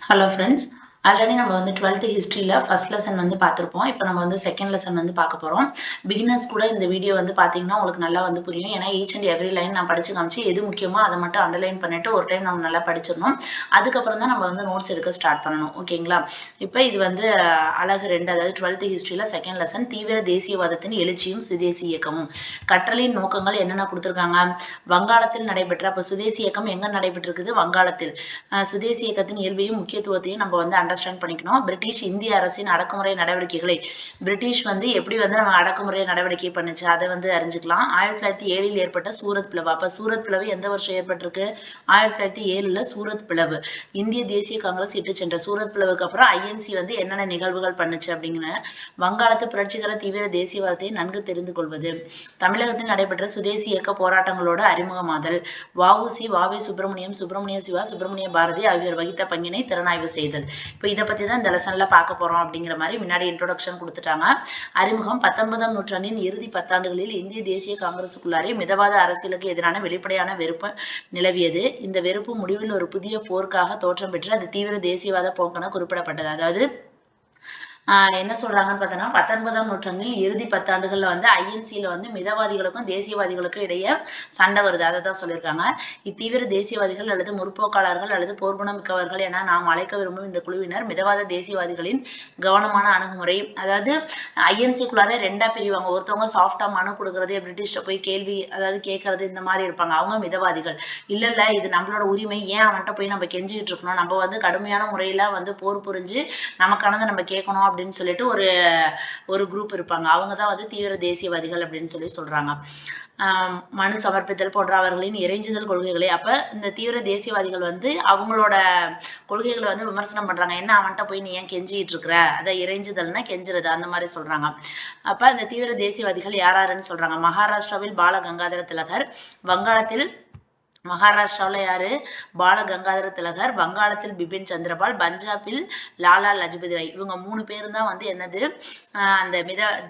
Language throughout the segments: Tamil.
Hello friends. ஆல்ரெடி நம்ம வந்து 12th ஹிஸ்ட்ரியில ஃபர்ஸ்ட் லெசன் வந்து பார்த்துருப்போம். இப்போ நம்ம வந்து செகண்ட் லெசன் வந்து பார்க்க போறோம். பிகினர்ஸ் கூட இந்த வீடியோ வந்து பார்த்தீங்கன்னா, உங்களுக்கு நல்லா வந்து புரியும். ஏன்னா ஈச் அண்ட் எவ்ரி லைன் நான் படிச்சு காமிச்சு, எது முக்கியமோ அத மட்டும் அண்டர்லைன் பண்ணிட்டு ஒரு டைம் நம்ம நல்லா படிச்சிடணும். அதுக்கப்புறம் தான் நம்ம வந்து நோட்ஸ் எடுக்க ஸ்டார்ட் பண்ணணும். ஓகேங்களா? இப்போ இது வந்து அலகு 2 அதாவது 12th ஹிஸ்ட்ரியில செகண்ட் லெசன் தீவிர தேசியவாதத்தின் எழுச்சியும் சுதேசி இயக்கமும். கற்றலின் நோக்கங்கள் என்னென்ன குடுத்துருக்காங்க? வங்காளத்தில் நடைபெற்ற அப்ப சுதேசி இயக்கம் எங்க நடைபெற்றிருக்குது? வங்காளத்தில். சுதேசி இயக்கத்தின் இயல்பையும் முக்கியத்துவத்தையும் நம்ம வந்து அண்டர்ஸ்டாண்ட் பண்ணிக்கணும். பிரிட்டிஷ் இந்திய அரசின் அடக்குமுறை நடவடிக்கைகளை பிரிட்டிஷ் வந்து எப்படி வந்து நம்ம அடக்குமுறை நடவடிக்கை பண்ணுச்சு அதை வந்து அறிஞ்சுக்கலாம். 1907 ஏற்பட்ட சூரத் பிளவு. அப்ப சூரத் பிளவு எந்த வருஷம் ஏற்பட்டிருக்கு? 1907 சூரத் பிளவு. இந்திய தேசிய காங்கிரஸ் இட்டு சென்ற சூரத் பிளவுக்கு அப்புறம் ஐஎன்சி வந்து என்னென்ன நிகழ்வுகள் பண்ணுச்சு அப்படிங்கிற வங்காளத்து புரட்சிகர தீவிர தேசியவாதத்தை நன்கு தெரிந்து கொள்வது. தமிழகத்தில் நடைபெற்ற சுதேசி இயக்க போராட்டங்களோடு அறிமுகமாதல். வஉசி, வாவே சுப்பிரமணியம், சுப்பிரமணிய சிவா, சுப்பிரமணிய பாரதி ஆகியோர் வகித்த பங்கினை திறனாய்வு செய்தல். இப்போ இதை பத்தி தான் இந்த லெசன்ல பார்க்க போறோம் அப்படிங்கிற மாதிரி முன்னாடி இன்ட்ரோடக்ஷன் கொடுத்துட்டாங்க. அறிமுகம் 19ஆம் நூற்றாண்டின் இறுதி பத்தாண்டுகளில் இந்திய தேசிய காங்கிரசுக்குள்ளாரே மிதவாத அரசியலுக்கு எதிரான வெளிப்படையான வெறுப்பு நிலவியது. இந்த வெறுப்பு முடிவில் ஒரு புதிய போருக்காக தோற்றம் பெற்று அது தீவிர தேசியவாத போக்கென குறிப்பிடப்பட்டது. அதாவது என்ன சொல்றாங்கன்னு பார்த்தோன்னா 19ஆம் நூற்றாண்டில் இறுதி பத்தாண்டுகள்ல வந்து ஐஎன்சியில வந்து மிதவாதிகளுக்கும் தேசியவாதிகளுக்கும் இடையே சண்டை வருது. அதை தான் சொல்லியிருக்காங்க. இத்தீவிர தேசியவாதிகள் அல்லது முற்போக்காளர்கள் அல்லது போர்க்குணம் மிக்கவர்கள் என நாம் அழைக்க விரும்பும் இந்த குழுவினர் மிதவாத தேசியவாதிகளின் கவனமான அணுகுமுறை. அதாவது ஐஎன்சிக்குள்ளாரே ரெண்டா பிரிவாங்க. ஒருத்தவங்க சாஃப்டா மனு கொடுக்கறது, பிரிட்டிஷ்ட போய் கேள்வி அதாவது கேட்கறது இந்த மாதிரி இருப்பாங்க. அவங்க மிதவாதிகள். இல்ல இல்ல இது நம்மளோட உரிமை, ஏன் அவன்கிட்ட போய் நம்ம கெஞ்சிக்கிட்டு இருக்கணும், நம்ம வந்து கடுமையான முறையில வந்து போர் புரிஞ்சு நமக்கானதை நம்ம கேட்கணும் அப்படின்னு சொல்லிட்டு ஒரு ஒரு குரூப் இருப்பாங்க. அவங்க தான் வந்து தீவிர தேசியவாதிகள் அப்படின்னு சொல்லி சொல்றாங்க. மனு சமர்ப்பித்தல் போன்ற அவர்களின் இறைஞ்சுதல் கொள்கைகளை அப்ப இந்த தீவிர தேசியவாதிகள் வந்து அவங்களோட கொள்கைகளை வந்து விமர்சனம் பண்றாங்க. என்ன அவன்கிட்ட போய் நீ ஏன் கெஞ்சிட்டு இருக்கிற, அதை இறைஞ்சுதல்னா கெஞ்சுறது அந்த மாதிரி சொல்றாங்க. அப்ப அந்த தீவிர தேசியவாதிகள் யாருன்னு சொல்றாங்க. மகாராஷ்டிராவில் பால கங்காதர திலகர், வங்காளத்தில் மகாராஷ்டிராவில் யாரு? பால கங்காதர திலகர், வங்காளத்தில் பிபின் சந்திரபால், பஞ்சாபில் லாலா லஜபதி ராய். இவங்க 3 பேரும் தான் வந்து என்னது அந்த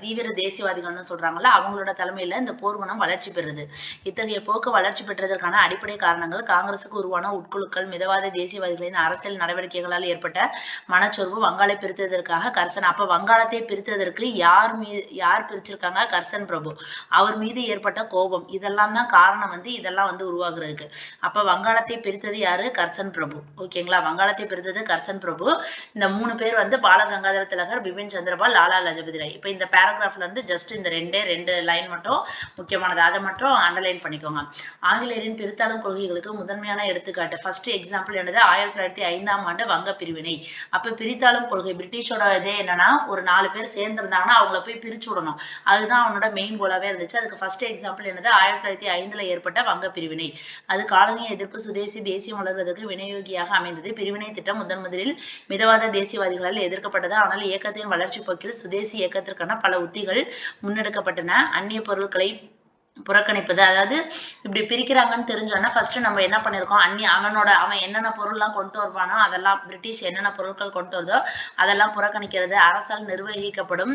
தீவிர தேசியவாதிகள்னு சொல்றாங்கல்ல, அவங்களோட தலைமையில இந்த போர்க்குணம் வளர்ச்சி பெறுது. இத்தகைய போக்கு வளர்ச்சி பெற்றதற்கான அடிப்படை காரணங்கள் காங்கிரசுக்கு உருவான உட்குழுக்கள், மிதவாத தேசியவாதிகளின் அரசியல் நடவடிக்கைகளால் ஏற்பட்ட மனச்சோர்வு, வங்காளை பிரித்ததற்காக கர்சன். அப்ப வங்காளத்தை பிரித்ததற்கு யார் பிரிச்சிருக்காங்க? கர்சன் பிரபு. அவர் மீது ஏற்பட்ட கோபம், இதெல்லாம் தான் காரணம் வந்து இதெல்லாம் வந்து உருவாகுறதுக்கு. அப்ப வங்காளத்தை பிரித்தது யாரு? கர்சன் பிரபு. ஓகேங்களா? வங்காளத்தை பிரித்தது கர்சன் பிரபு. இந்த 3 பேர் வந்து பால கங்காதர திலகர், பிபின் சந்திரபால், லாலா லஜபதி ராய். இப்ப இந்த பேராகிராஃப்ல இருந்து ஜஸ்ட் இந்த ரெண்டு லைன் மட்டும் முக்கியமானது. அதை மட்டும் அண்டர்லைன் பண்ணிக்கோங்க. ஆங்கிலேயரின் பிரித்தாளும் கொள்கைகளுக்கு முதன்மையான எடுத்துக்காட்டு. ஃபர்ஸ்ட் எக்ஸாம்பிள் என்னது? 1905ஆம் ஆண்டு வங்க பிரிவினை. அப்ப பிரித்தாளும் கொள்கை பிரிட்டிஷோட இதே என்னன்னா, ஒரு 4 பேர் சேர்ந்திருந்தாங்கன்னா அவங்கள போய் பிரிச்சு விடணும். அதுதான் அவனோட மெயின் கோலாவே இருந்துச்சு. அதுக்கு ஃபர்ஸ்ட் எக்ஸாம்பிள் என்னது? 1905ல ஏற்பட்ட வங்க பிரிவினை. அது காலனிய எதிர்ப்பு சுதேசி தேசியம் வளர்வதற்கு வினையோகியாக அமைந்தது. பிரிவினை திட்டம் முதலில் மிதவாத தேசியவாதிகளால் எதிர்க்கப்பட்டது. ஆனால் இயக்கத்தின் வளர்ச்சி போக்கில் சுதேசி இயக்கத்திற்கான பல உத்திகள் முன்னெடுக்கப்பட்டன. அந்நிய பொருட்களை புறக்கணிப்பது. அதாவது இப்படி பிரிக்கிறாங்கன்னு தெரிஞ்சோன்னா ஃபர்ஸ்ட் நம்ம என்ன பண்ணிருக்கோம், அவன் என்னென்ன பொருள்லாம் கொண்டு வருவானோ அதெல்லாம் பிரிட்டிஷ் என்னென்ன பொருட்கள் கொண்டு வருதோ அதெல்லாம் புறக்கணிக்கிறது. அரசால் நிர்வகிக்கப்படும்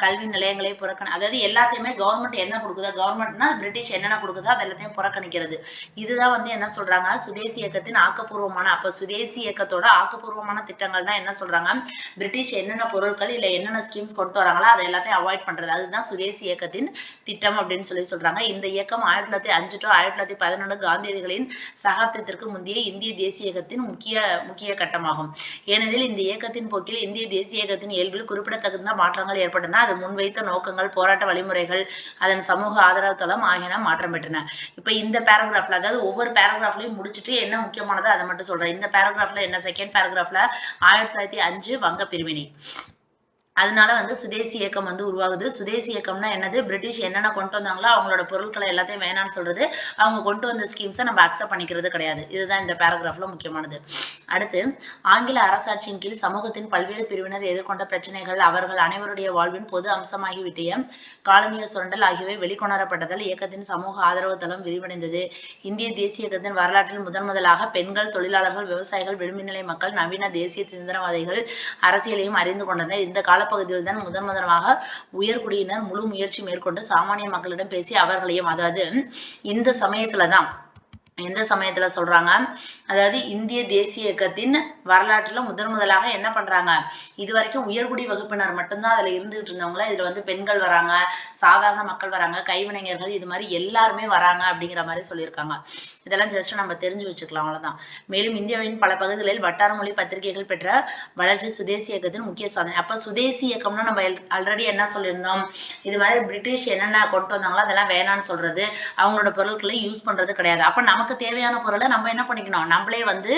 கல்வி நிலையங்களை அதாவது எல்லாத்தையுமே கவர்மெண்ட் என்ன கொடுக்குதோ, கவர்மெண்ட்னா பிரிட்டிஷ் என்னென்ன கொடுக்குதோ அது எல்லாத்தையும் புறக்கணிக்கிறது. இதுதான் வந்து என்ன சொல்றாங்க, சுதேசி இயக்கத்தின் ஆக்கப்பூர்வமான அப்ப சுதேசி இயக்கத்தோட ஆக்கப்பூர்வமான திட்டங்கள் தான் என்ன சொல்றாங்க, பிரிட்டிஷ் என்னென்ன பொருட்கள் இல்ல என்னென்ன ஸ்கீம்ஸ் கொண்டு வராங்களோ அதை எல்லாத்தையும் அவாய்ட் பண்றது. அதுதான் சுதேசி இயக்கத்தின் திட்டம் அப்படின்னு சொல்றாங்க. இந்த இயக்கம் 1905 to 1911 காந்தியடிகளின் சகாப்தத்திற்கு முந்தைய இந்திய தேசிய இயக்கத்தின் முக்கிய கட்டமாகும். ஏனெனில் இந்த இயக்கத்தின் போக்கில் இந்திய தேசிய இயக்கத்தின் இயல்பில் குறிப்பிடத்தகுந்த மாற்றங்கள் ஏற்பட்டன. அது முன்வைத்த நோக்கங்கள், போராட்ட வழிமுறைகள், அதன் சமூக ஆதரவு தளம் ஆகியன மாற்றம் பெற்றன. இப்ப இந்த பேராகிராஃப்ல அதாவது ஒவ்வொரு பேராகிராஃப்லையும் முடிச்சுட்டு என்ன முக்கியமானதோ அதை மட்டும் சொல்றேன். இந்த பேராகிராஃப்ல என்ன, செகண்ட் பேராகிராஃப்ல 1905 வங்க பிரிவினை. அதனால வந்து சுதேசி இயக்கம் வந்து உருவாகுது. சுதேசி இயக்கம்னா என்னது? பிரிட்டிஷ் என்னென்ன கொண்டு வந்தாங்களோ அவங்களோட பொருட்களை எல்லாத்தையும் வேணான்னு சொல்றது. அவங்க கொண்டு வந்த ஸ்கீம்ஸை நம்ம அக்செப்ட் பண்ணிக்கிறது கிடையாது. இதுதான் இந்த பேராகிராஃப்ல முக்கியமானது. அடுத்து, ஆங்கில அரசாட்சியின் கீழ் சமூகத்தின் பல்வேறு பிரிவினர் எதிர்கொண்ட பிரச்சனைகள், அவர்கள் அனைவருடைய வாழ்வின் பொது அம்சமாகிவிட்டிய காலனிய சுரண்டல் ஆகியவை வெளிக்கொணரப்பட்டதால் இயக்கத்தின் சமூக ஆதரவு தளம் விரிவடைந்தது. இந்திய தேசிய இயக்கத்தின் வரலாற்றில் முதலாக பெண்கள், தொழிலாளர்கள், விவசாயிகள், விளிம்புநிலை மக்கள், நவீன தேசிய சிந்தனைவாதிகள் அரசியலையும் அறிந்து கொண்டனர். இந்த காலப்பகுதியில் தான் முதலாக உயர்குடியினர் முழு முயற்சி மேற்கொண்டு சாமானிய மக்களிடம் பேசி அவர்களையும், அதாவது இந்த சமயத்துல தான் எந்த சமயத்துல சொல்றாங்க? அதாவது இந்திய தேசிய இயக்கத்தின் வரலாற்றுல முதலாக என்ன பண்றாங்க? இதுவரைக்கும் உயர்குடி வகுப்பினர் மட்டும்தான் அதுல இருந்துகிட்டு இருந்தவங்கள இதுல வந்து பெண்கள் வராங்க, சாதாரண மக்கள் வராங்க, கைவினைஞர்கள் இது மாதிரி எல்லாருமே வராங்க அப்படிங்கிற மாதிரி சொல்லியிருக்காங்க. இதெல்லாம் ஜஸ்ட் நம்ம தெரிஞ்சு வச்சுக்கலாம் அவ்வளவுதான். மேலும் இந்தியாவின் பல பகுதிகளில் வட்டார மொழி பத்திரிகைகள் பெற்ற வளர்ச்சி சுதேசி இயக்கத்தின் முக்கிய சாதனை. அப்ப சுதேசி இயக்கம்னா நம்ம ஆல்ரெடி என்ன சொல்லியிருந்தோம்? இது மாதிரி பிரிட்டிஷ் என்னென்ன கொண்டு வந்தாங்களோ அதெல்லாம் வேணான்னு சொல்றது, அவங்களோட பொருட்களை யூஸ் பண்றது கிடையாது. அப்ப நமக்கு தேவையான பொருளை நம்ம என்ன பண்ணிக்கணும்? நம்மளே வந்து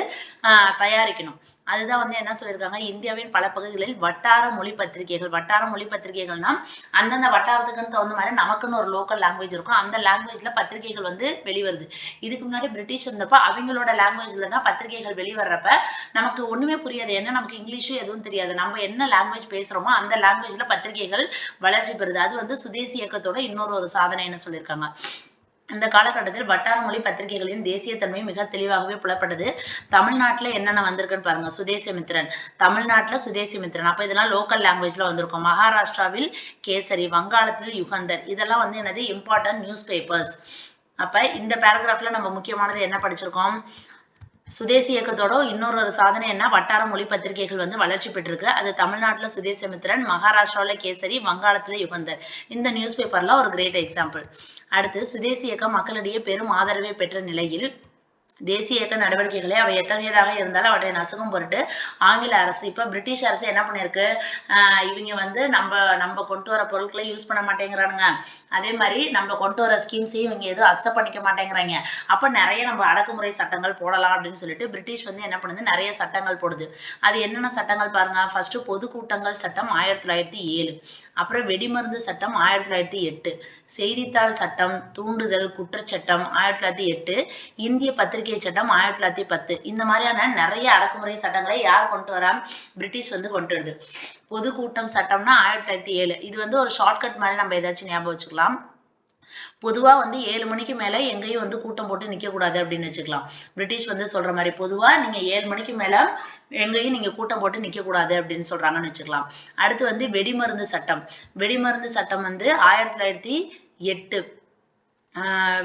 தயாரிக்கணும். அதுதான் வந்து என்ன சொல்லியிருக்காங்க? இந்தியாவின் பல பகுதிகளில் வட்டார மொழி பத்திரிகைகள். வட்டார மொழி பத்திரிகைகள்னா அந்தந்த வட்டாரத்துக்குன்னு தகுந்த மாதிரி நமக்குன்னு ஒரு லோக்கல் லாங்குவேஜ் இருக்கும். அந்த லாங்குவேஜ்ல பத்திரிகைகள் வந்து வெளிவருது. இதுக்கு முன்னாடி பிரிட்டிஷ் இருந்தப்ப அவங்களோட லாங்குவேஜ்ல தான் பத்திரிகைகள் வெளிவர்றப்ப நமக்கு ஒண்ணுமே புரியாது. ஏன்னா நமக்கு இங்கிலீஷும் எதுவும் தெரியாது. நம்ம என்ன லாங்குவேஜ் பேசுறோமோ அந்த லாங்குவேஜ்ல பத்திரிகைகள் வளர்ச்சி பெறுது. அது வந்து சுதேசி இயக்கத்தோட இன்னொரு ஒரு சாதனைன்னு சொல்லியிருக்காங்க. இந்த காலகட்டத்தில் வட்டார மொழி பத்திரிகைகளின் தேசியத்தன்மை மிக தெளிவாகவே புலப்பட்டது. தமிழ்நாட்டுல என்னென்ன வந்திருக்குன்னு பாருங்க. சுதேசிமித்திரன், தமிழ்நாட்டுல சுதேசிமித்திரன். அப்ப இதெல்லாம் லோக்கல் லாங்குவேஜ்ல வந்திருக்கும். மகாராஷ்டிராவில் கேசரி, வங்காளத்தில் யுகந்தர். இதெல்லாம் வந்து என்னது? Important news papers. அப்ப இந்த பேராகிராஃப்ல நம்ம முக்கியமானது என்ன படிச்சிருக்கோம்? சுதேசி இயக்கத்தோட இன்னொரு சாதனை என்ன? வட்டார மொழி பத்திரிகைகள் வந்து வளர்ச்சி பெற்றிருக்கு. அது தமிழ்நாட்டுல சுதேசமித்திரன், மகாராஷ்டிராவில கேசரி, வங்காளத்துல யுகந்தர். இந்த நியூஸ் பேப்பர்ல ஒரு கிரேட் எக்ஸாம்பிள். அடுத்து சுதேசி இயக்கம் மக்களிடையே பெரும் ஆதரவை பெற்ற நிலையில் தேசிய இயக்க நடவடிக்கைகளை அவை எத்தகையதாக இருந்தாலும் அவற்றை நசுக்கும் பொருட்டு ஆங்கில அரசு, இப்ப பிரிட்டிஷ் அரசு என்ன பண்ணிருக்கு? இவங்க வந்து நம்ம கொண்டு வர பொருட்களை யூஸ் பண்ண மாட்டேங்கிறானுங்க. அதே மாதிரி நம்ம கொண்டு வர ஸ்கீம்ஸையும் இவங்க எதுவும் அக்செப்ட் பண்ணிக்க மாட்டேங்கிறாங்க. அப்ப நிறைய நம்ம அடக்குமுறை சட்டங்கள் போடலாம் அப்படின்னு சொல்லிட்டு பிரிட்டிஷ் வந்து என்ன பண்ணுது? நிறைய சட்டங்கள் போடுது. அது என்னென்ன சட்டங்கள் பாருங்க. ஃபர்ஸ்ட் பொதுக்கூட்டங்கள் சட்டம் 1907, அப்புறம் வெடிமருந்து சட்டம் 1908, செய்தித்தாள் சட்டம், தூண்டுதல் குற்றச்சட்டம் 1908, இந்திய பத்திரிகை சட்டம் 1910. இந்த மாதிரியான நிறைய அடக்குமுறை சட்டங்களை யார் கொண்டு வரா? பிரிட்டிஷ் வந்து கொண்டு வருது. பொதுக்கூட்டம் சட்டம்னா 1907. இது வந்து ஒரு ஷார்ட்கட் மாதிரி நம்ம ஏதாச்சும் ஞாபகம் வச்சுக்கலாம். பொதுவா வந்து 7 மணிக்கு மேல எங்கேயும் வந்து கூட்டம் போட்டு நிக்க கூடாது அப்படின்னு வச்சுக்கலாம். பிரிட்டிஷ் வந்து சொல்ற மாதிரி பொதுவா நீங்க 7 மணிக்கு மேல எங்கேயும் நீங்க கூட்டம் போட்டு நிக்க கூடாது அப்படின்னு சொல்றாங்கன்னு வச்சுக்கலாம். அடுத்து வந்து வெடிமருந்து சட்டம். வெடிமருந்து சட்டம் வந்து 1908.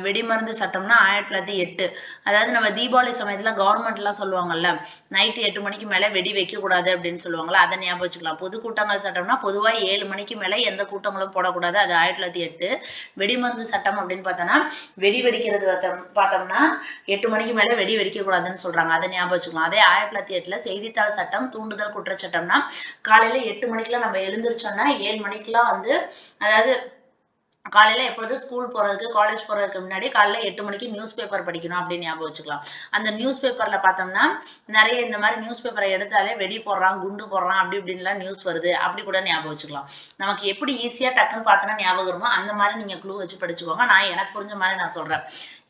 வெடிமருந்து சட்டம்னா 1908. அதாவது நம்ம தீபாவளி சமயத்துல கவர்மெண்ட் எல்லாம் சொல்லுவாங்கல்ல, நைட்டு 8 மணிக்கு மேல வெடி வைக்க கூடாது அப்படின்னு சொல்லுவாங்கல்ல, அதை ஞாபகம் வச்சுக்கலாம். பொதுக்கூட்டங்கள் சட்டம்னா பொதுவா 7 மணிக்கு மேல எந்த கூட்டங்களும் போடக்கூடாது. அது 1908. வெடிமருந்து சட்டம் அப்படின்னு பார்த்தோம்னா வெடி வெடிக்கிறது பார்த்தோம்னா 8 மணிக்கு மேல வெடி வெடிக்க கூடாதுன்னு சொல்றாங்க. அதை ஞாபகம் வச்சுக்கலாம். அதே 1908ல செய்தித்தாள் சட்டம், தூண்டுதல் குற்றச்சட்டம்னா காலையில 8 மணிக்கெல்லாம் நம்ம எழுந்திரிச்சோம்னா 7 மணிக்கெல்லாம் வந்து, அதாவது காலையில எப்பொழுதும் ஸ்கூல் போறதுக்கு, காலேஜ் போறதுக்கு முன்னாடி காலையில 8 மணிக்கு நியூஸ் பேப்பர் படிக்கணும் அப்படின்னு ஞாபகம் வச்சுக்கலாம். அந்த நியூஸ் பேப்பர்ல பார்த்தோம்னா நிறைய இந்த மாதிரி நியூஸ் பேப்பரை எடுத்தாலே வெடி போடுறான், குண்டு போடுறான், அப்படி இப்படின்லாம் நியூஸ் வருது. அப்படி கூட ஞாபகம் வச்சுக்கலாம். நமக்கு எப்படி ஈஸியா டக்குன்னு பார்த்தோன்னா ஞாபகம் வருமோ அந்த மாதிரி நீங்க க்ளூ வச்சு படிச்சுக்கோங்க. நான் எனக்கு புரிஞ்ச மாதிரி நான் சொல்றேன்.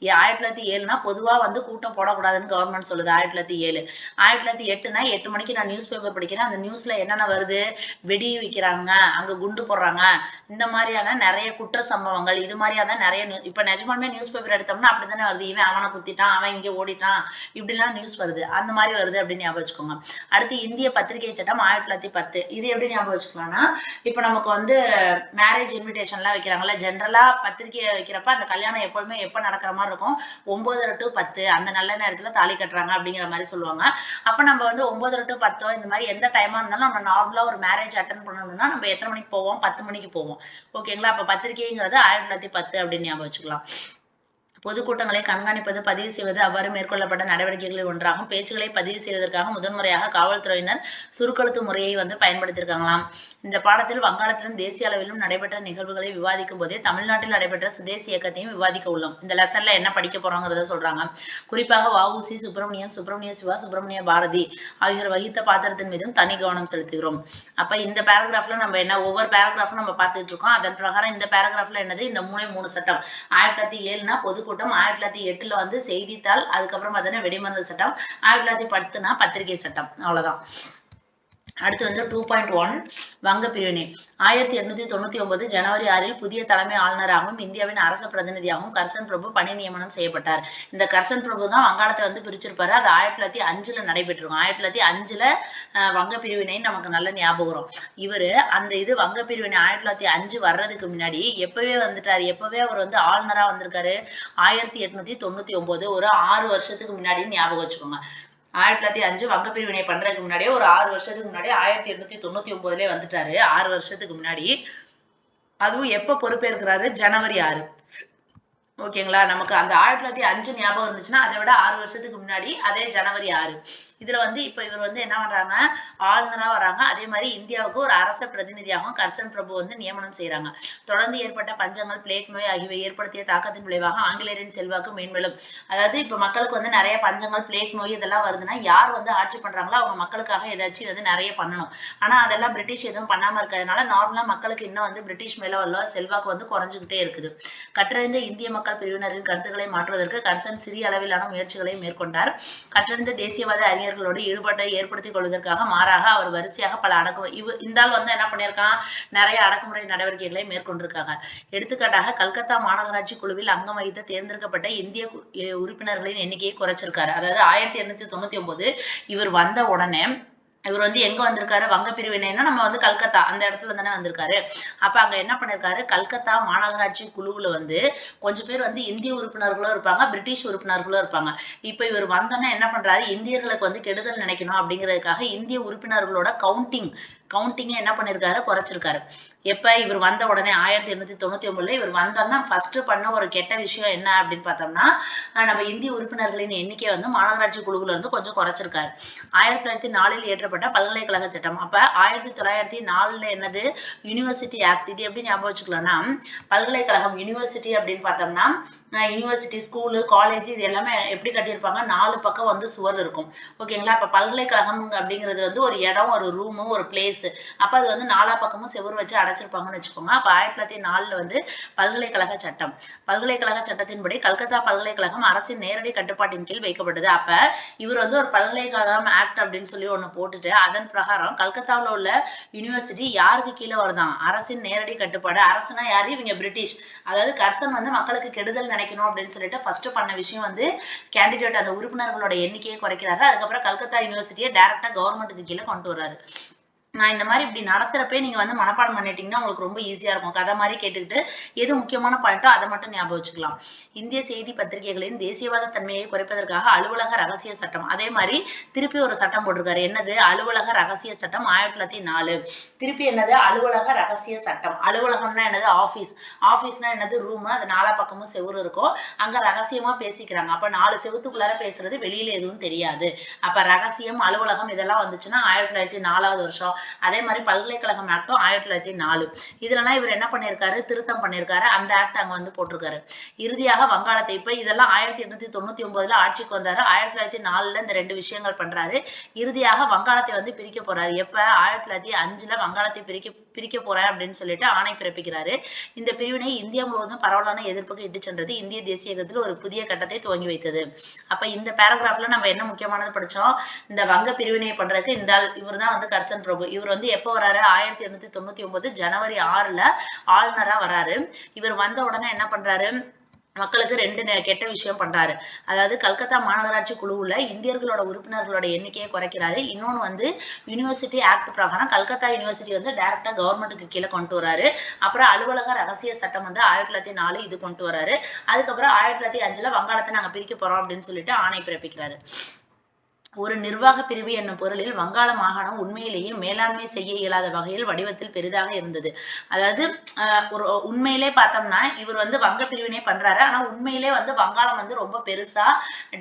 1907னா பொதுவா வந்து கூட்டம் போடக்கூடாதுன்னு கவர்மெண்ட் சொல்லுது. 1907. 1908னா 8 மணிக்கு நான் நியூஸ் பேப்பர் படிக்கிறேன். அந்த நியூஸ்ல என்னென்ன வருது? வெடி வைக்கிறாங்க, அங்க குண்டு போடுறாங்க, இந்த மாதிரியான நிறைய குற்ற சம்பவங்கள், இது மாதிரியா தான் நிறைய இப்ப நிஜமாலுமே நியூஸ் பேப்பர் எடுத்தோம்னா அப்படித்தானே வருது. இவன் அவனை குத்திட்டான், அவன் இங்க ஓடிட்டான், இப்படிலாம் நியூஸ் வருது. அந்த மாதிரி வருது அப்படின்னு ஞாபகம் வச்சுக்கோங்க. அடுத்து இந்திய பத்திரிகை சட்டம் 1910. இது எப்படி ஞாபகம் வச்சுக்கலாம்னா, இப்ப நமக்கு வந்து மேரேஜ் இன்விடேஷன்லாம் வைக்கிறாங்கல்ல, ஜென்ரலா பத்திரிகை வைக்கிறப்ப அந்த கல்யாணம் எப்பவுமே எப்ப நடக்கிற மாதிரி இருக்கும்? 9:30 to 10 அந்த நல்ல நேரத்துல தாலி கட்டுறாங்க அப்படிங்கிற மாதிரி சொல்லுவாங்க. அப்ப நம்ம வந்து 9:30 to 10 இந்த மாதிரி எந்த டைமா இருந்தாலும் நம்ம நார்மலா ஒரு மேரேஜ் அட்டன் பண்ணணும்னா நம்ம எத்தனை மணிக்கு போவோம்? 10 மணிக்கு போவோம். ஓகேங்களா? அப்ப பத்திரிகைங்கிறது 1910 அப்படின்னு ஞாபகம் வச்சுக்கலாம். பொதுக்கூட்டங்களை கண்காணிப்பது, பதிவு செய்வது அவ்வாறு மேற்கொள்ளப்பட்ட நடவடிக்கைகளில் ஒன்றாகும். பேச்சுகளை பதிவு செய்வதற்காக முதன்முறையாக காவல்துறையினர் சுருக்கெழுத்து முறையை வந்து பயன்படுத்தியிருக்காங்களாம். இந்த பாடத்தில் வங்காளத்திலும் தேசிய அளவிலும் நடைபெற்ற நிகழ்வுகளை விவாதிக்கும் போதே தமிழ்நாட்டில் நடைபெற்ற சுதேசி இயக்கத்தையும் விவாதிக்க உள்ளோம். இந்த லெசன்ல என்ன படிக்க போறோங்கிறத சொல்றாங்க. குறிப்பாக வ.உ.சி., சுப்பிரமணியன், சுப்பிரமணிய சிவா, சுப்பிரமணிய பாரதி ஆகியோர் வகித்த பாத்திரத்தின் மீதும் தனி கவனம் செலுத்துகிறோம். அப்ப இந்த பேராகிராஃப்ல நம்ம என்ன ஒவ்வொரு பேராகிராஃபும் நம்ம பார்த்துட்டு இருக்கோம். அதன் பிரகாரம் இந்த பேராகிராஃப்ல என்னது? இந்த 3 சட்டம். 1907னா பொதுக்கூட்டம், 1908ல வந்து செய்தித்தாள், அதுக்கப்புறம் பார்த்தீங்கன்னா வெடிமருந்து சட்டம், 1910னா பத்திரிகை சட்டம். அவ்வளவுதான். அடுத்து வந்து 2.1 வங்க பிரிவினை 1899 ஜனவரி 6 புதிய தலைமை ஆளுநராகவும் இந்தியாவின் அரச பிரதிநிதியாகவும் கர்சன் பிரபு பணி நியமனம் செய்யப்பட்டார். இந்த கர்சன் பிரபு தான் வங்காளத்தை வந்து பிரிச்சிருப்பாரு. அது 1905 நடைபெற்றிருக்கும். 1905 வங்க பிரிவினை நமக்கு நல்ல ஞாபகம் வரும். இவரு அந்த இது வங்க பிரிவினை 1905 வர்றதுக்கு முன்னாடி எப்பவே வந்துட்டாரு. எப்பவே அவர் வந்து ஆளுநரா வந்திருக்காரு 1899 ஒரு 6 வருஷத்துக்கு முன்னாடி ஞாபகம் வச்சுக்கோங்க. 1905 வங்க பிரிவினை பண்றதுக்கு முன்னாடியே ஒரு 6 வருஷத்துக்கு முன்னாடி 1899 வந்துட்டாரு. 6 வருஷத்துக்கு முன்னாடி. அதுவும் எப்ப பொறுப்பேற்கிறாரு ஜனவரி 6. ஓகேங்களா, நமக்கு அந்த 1905 ஞாபகம் இருந்துச்சுன்னா அதை விட 6 வருஷத்துக்கு முன்னாடி அதே ஜனவரி 6. இதுல வந்து இப்ப இவர் வந்து என்ன பண்றாங்க, ஆளுநரா வராங்க. அதே மாதிரி இந்தியாவுக்கு ஒரு அரச பிரதிநிதியாகவும் கர்சன் பிரபு வந்து நியமனம் செய்யறாங்க. தொடர்ந்து ஏற்பட்ட பஞ்சங்கள், பிளேக் நோய் ஆகியவை ஏற்படுத்திய தாக்கத்தின் விளைவாக ஆங்கிலேயரின் செல்வாக்கு மேன்மேலும், அதாவது இப்ப மக்களுக்கு வந்து நிறைய பஞ்சங்கள், பிளேக் நோய் இதெல்லாம் வருதுன்னா யார் வந்து ஆட்சி பண்றாங்களோ அவங்க மக்களுக்காக ஏதாச்சும் வந்து நிறைய பண்ணணும். ஆனா அதெல்லாம் பிரிட்டிஷ் எதுவும் பண்ணாம இருக்கிறதுனால நார்மலா மக்களுக்கு இன்னும் வந்து பிரிட்டிஷ் மேல உள்ள செல்வாக்கு வந்து குறைஞ்சுக்கிட்டே இருக்குது. கற்றறிந்த இந்திய மக்கள் பிரிவினரின் கருத்துக்களை மாற்றுவதற்கு கர்சன் சிறிய அளவிலான முயற்சிகளை மேற்கொண்டார். கற்றறிந்த தேசியவாத அறிஞர்களோடு ஈடுபாட்டை ஏற்படுத்திக் கொள்வதற்காக மாறாக அவர் வரிசையாக பல அடக்குமுறை இந்த ஆள் வந்து என்ன பண்ணியிருக்கான், நிறைய அடக்குமுறை நடவடிக்கைகளை மேற்கொண்டிருக்காங்க. எடுத்துக்காட்டாக கல்கத்தா மாநகராட்சி குழுவில் அங்கம் வகித்த தேர்ந்தெடுக்கப்பட்ட இந்திய உறுப்பினர்களின் எண்ணிக்கையை குறைச்சிருக்காரு. அதாவது 1899 இவர் வந்த உடனே இவர் வந்து எங்க வந்திருக்காரு, வங்க பிரிவினைன்னா நம்ம வந்து கல்கத்தா அந்த இடத்துல தானே வந்திருக்காரு. அப்ப அங்க என்ன பண்ணிருக்காரு, கல்கத்தா மாநகராட்சி குழுவுல வந்து கொஞ்சம் பேர் வந்து இந்திய உறுப்பினர்களும் இருப்பாங்க, பிரிட்டிஷ் உறுப்பினர்களும் இருப்பாங்க. இப்ப இவர் வந்தோன்னே என்ன பண்றாரு, இந்தியர்களுக்கு வந்து கெடுதல் நினைக்கணும் அப்படிங்கிறதுக்காக இந்திய உறுப்பினர்களோட கவுண்டிங்கை என்ன பண்ணிருக்காரு, குறைச்சிருக்காரு. எப்ப இவர் வந்த உடனே 1899 இவர் வந்தோம்னா ஃபர்ஸ்ட் பண்ண ஒரு கெட்ட விஷயம் என்ன அப்படின்னு பார்த்தோம்னா, நம்ம இந்திய உறுப்பினர்களின் எண்ணிக்கை வந்து மாநகராட்சி குழுவுல இருந்து கொஞ்சம் குறைச்சிருக்காரு. 1904 இயற்றப்பட்ட பல்கலைக்கழக சட்டம். அப்ப 1904 என்னது, யூனிவர்சிட்டி ஆக்ட். இது எப்படி ஞாபகம் வச்சுக்கலாம்னா, பல்கலைக்கழகம் யூனிவர்சிட்டி அப்படின்னு பார்த்தோம்னா யூனிவர்சிட்டி, ஸ்கூலு, காலேஜ் இது எல்லாமே எப்படி கட்டியிருப்பாங்க, 4 பக்கம் வந்து சுவர் இருக்கும். ஓகேங்களா, அப்ப பல்கலைக்கழகம் அப்படிங்கிறது வந்து ஒரு இடம், ஒரு ரூமு, ஒரு பிளேஸ். அப்ப அது வந்து 4 பக்கமும் செவுரு வச்சு அடைச்சிருப்பாங்கன்னு வச்சுக்கோங்க. அப்ப 1904 வந்து பல்கலைக்கழக சட்டம். பல்கலைக்கழக சட்டத்தின்படி கல்கத்தா பல்கலைக்கழகம் அரசின் நேரடி கட்டுப்பாட்டின் கீழ் வைக்கப்பட்டது. அப்ப இவர் வந்து ஒரு பல்கலைக்கழகம் ஆக்ட் அப்படின்னு சொல்லி ஒண்ணு போட்டுட்டு அதன் பிரகாரம் கல்கத்தாவில் உள்ள யூனிவர்சிட்டி யாருக்கு கீழே வருதான், அரசின் நேரடி கட்டுப்பாடு. அரசுனா யாரு, இவங்க பிரிட்டிஷ். அதாவது கர்சன் வந்து மக்களுக்கு கெடுதல் நினைக்கணும் அப்படின்னு சொல்லிட்டு ஃபர்ஸ்ட் பண்ண விஷயம் வந்து கேண்டிடேட் அந்த உறுப்பினர்களோட எண்ணிக்கையை குறைக்கிறாரு. அதுக்கப்புறம் கல்கத்தா யூனிவர்சிட்டியை டைரக்டா கவர்மெண்ட்டுக்கு கீழே கொண்டு வராரு. நான் இந்த மாதிரி இப்படி நடத்துறப்பே நீங்க வந்து மனப்பாடம் பண்ணிட்டீங்கன்னா உங்களுக்கு ரொம்ப ஈஸியா இருக்கும். கதை மாதிரி கேட்டுக்கிட்டு எது முக்கியமான பாயிண்டோ அதை மட்டும் ஞாபகம் வச்சுக்கலாம். இந்திய செய்தி பத்திரிகைகளின் தேசியவாத தன்மையை குறைப்பதற்காக அலுவலக ரகசிய சட்டம். அதே மாதிரி திருப்பி ஒரு சட்டம் போட்டிருக்காரு. என்னது, அலுவலக ரகசிய சட்டம் 1904. திருப்பி என்னது, அலுவலக ரகசிய சட்டம். அலுவலகம்னா என்னது, ஆபீஸ். ஆபீஸ்னா என்னது, ரூம். அது 4 பக்கமும் செவுரு இருக்கும். அங்க ரகசியமா பேசிக்கிறாங்க. அப்ப 4 செவுத்துக்குள்ளார பேசுறது வெளியில எதுவும் தெரியாது. அப்ப ரகசியம், அலுவலகம் இதெல்லாம் வந்துச்சுன்னா 1904 வருஷம். அதே மாதிரி பல்கலைக்கழகம் ஆக்டும் 1904. இதுலலாம் இவர் என்ன பண்ணிருக்காரு, திருத்தம் பண்ணிருக்காரு. அந்த ஆக்ட் அங்க வந்து போட்டிருக்காரு. இறுதியாக வங்காளத்தை, இப்ப இதெல்லாம் 1899 ஆட்சிக்கு வந்தாரு. 1904 இந்த 2 விஷயங்கள் பண்றாரு. இறுதியாக வங்காளத்தை வந்து பிரிக்க போறாரு. எப்ப, 1905 வங்காளத்தை பிரிக்க போறேன் அப்படின்னு சொல்லிட்டு ஆணை பிறப்பிக்கிறாரு. இந்த பிரிவினை இந்தியா முழுவதும் பரவலான எதிர்ப்புக்கு இட்டு சென்றது. இந்திய தேசியத்தில் ஒரு புதிய கட்டத்தை துவங்கி வைத்தது. அப்ப இந்த பேராகிராஃப்ல நம்ம என்ன முக்கியமானது படிச்சோம், இந்த வங்க பிரிவினை பண்றதுக்கு இந்த இவர் தான் வந்து கர்சன் பிரபு. இவர் வந்து எப்ப வராரு, 1899 ஜனவரி 6 ஆளுநரா வராரு. இவர் வந்த உடனே என்ன பண்றாரு, மக்களுக்கு 2 கெட்ட விஷயம் பண்றாரு. அதாவது கல்கத்தா மாநகராட்சி குழுவுல இந்தியர்களோட உறுப்பினர்களோட எண்ணிக்கையை குறைக்கிறாரு. இன்னொன்னு வந்து யூனிவர்சிட்டி ஆக்ட் பிரகாரம் கல்கத்தா யூனிவர்சிட்டி வந்து டைரக்டா கவர்மெண்ட்டுக்கு கீழே கொண்டு வராரு. அப்புறம் அலுவலக ரகசிய சட்டம் வந்து 1904 இது கொண்டு வராரு. அதுக்கப்புறம் 1905 வங்காளத்தை நாங்க பிரிக்க போறோம் அப்படின்னு சொல்லிட்டு ஆணை பிறப்பிக்கிறாரு. ஒரு நிர்வாக பிரிவு என்னும் பொருளில் வங்காள மாகாணம் உண்மையிலேயே மேலாண்மை செய்ய இயலாத வகையில் வடிவத்தில் பெரிதாக இருந்தது. அதாவது ஒரு உண்மையிலே பார்த்தோம்னா இவர் வந்து வங்க பிரிவினை பண்றாரு. ஆனா உண்மையிலே வந்து வங்காளம் வந்து ரொம்ப பெருசா